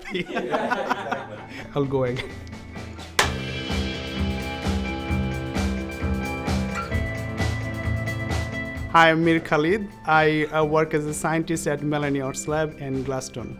Exactly. I'll go again. Hi, I'm Mir Khalid. I work as a scientist at Melanie Ott's lab in Gladstone.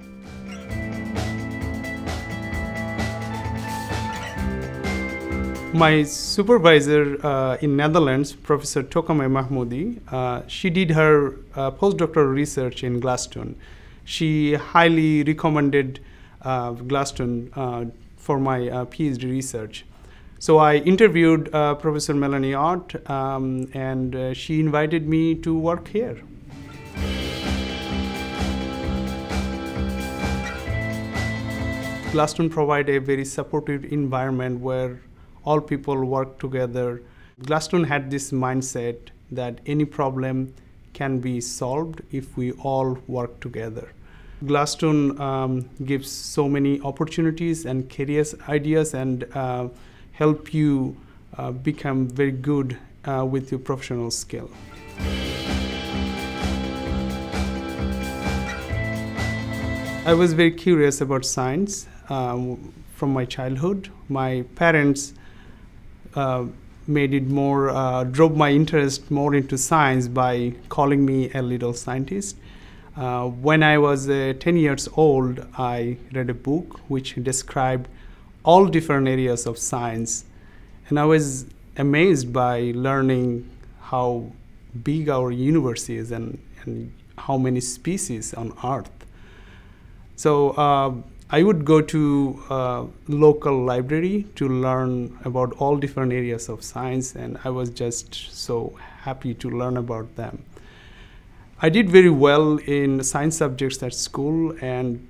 My supervisor in Netherlands, Professor Tokame Mahmoudi, she did her postdoctoral research in Gladstone. She highly recommended Gladstone for my PhD research. So I interviewed Professor Melanie Ott, and she invited me to work here. Gladstone provides a very supportive environment where all people work together. Gladstone had this mindset that any problem can be solved if we all work together. Gladstone gives so many opportunities and career ideas and help you become very good with your professional skill. I was very curious about science from my childhood. My parents drove my interest more into science by calling me a little scientist. When I was 10 years old, I read a book which described all different areas of science, and I was amazed by learning how big our universe is and how many species on Earth. So I would go to local library to learn about all different areas of science, and I was just so happy to learn about them. I did very well in science subjects at school, and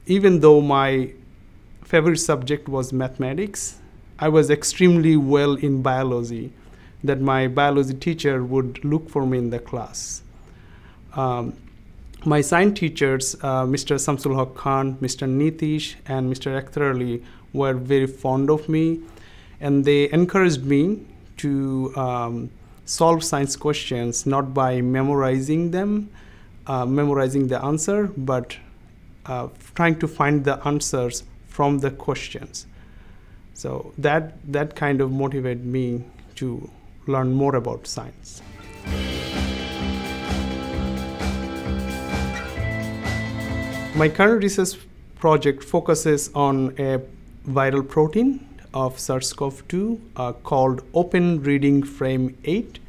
even though my favorite subject was mathematics, I was extremely well in biology, that my biology teacher would look for me in the class. My science teachers, Mr. Samsul Haq Khan, Mr. Nitish, and Mr. Akhtar Ali were very fond of me, and they encouraged me to solve science questions not by memorizing them, memorizing the answer, but trying to find the answers from the questions. So that kind of motivated me to learn more about science. My current research project focuses on a viral protein of SARS-CoV-2 called Open Reading Frame 8,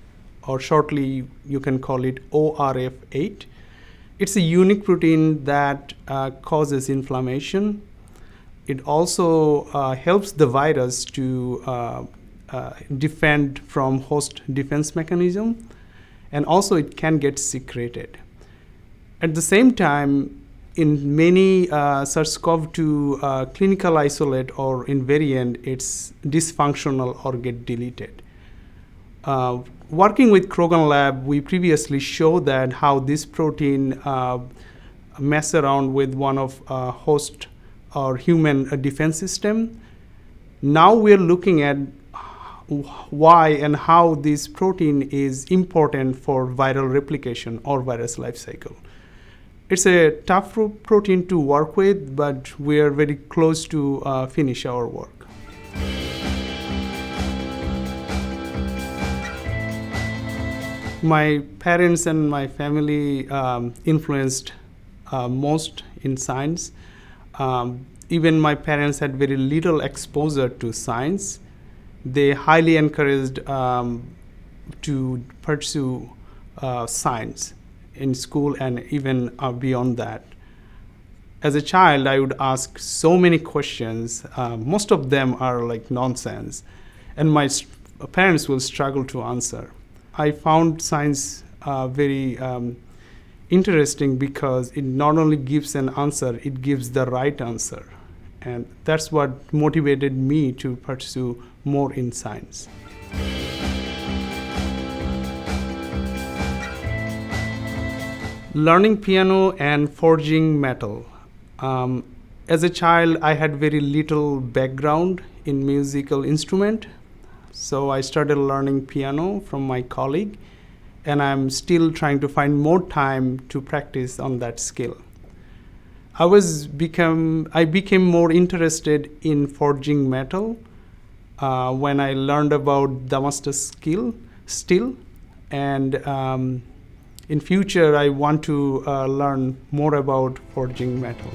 or shortly you can call it ORF8. It's a unique protein that causes inflammation. It also helps the virus to defend from host defense mechanism, and also it can get secreted. At the same time, in many SARS-CoV-2 clinical isolate or invariant, it's dysfunctional or get deleted. Working with Krogan Lab, we previously showed that how this protein mess around with one of host or human defense system. Now we're looking at why and how this protein is important for viral replication or virus life cycle. It's a tough protein to work with, but we are very close to finish our work. My parents and my family influenced most in science. Even my parents had very little exposure to science. They highly encouraged to pursue science in school and even beyond that. As a child, I would ask so many questions. Most of them are like nonsense, and my parents will struggle to answer. I found science very interesting because it not only gives an answer, it gives the right answer. And that's what motivated me to pursue more in science. Learning piano and forging metal. As a child, I had very little background in musical instrument, so I started learning piano from my colleague, and I'm still trying to find more time to practice on that skill. I became more interested in forging metal when I learned about Damascus steel, and in future I want to learn more about forging metal.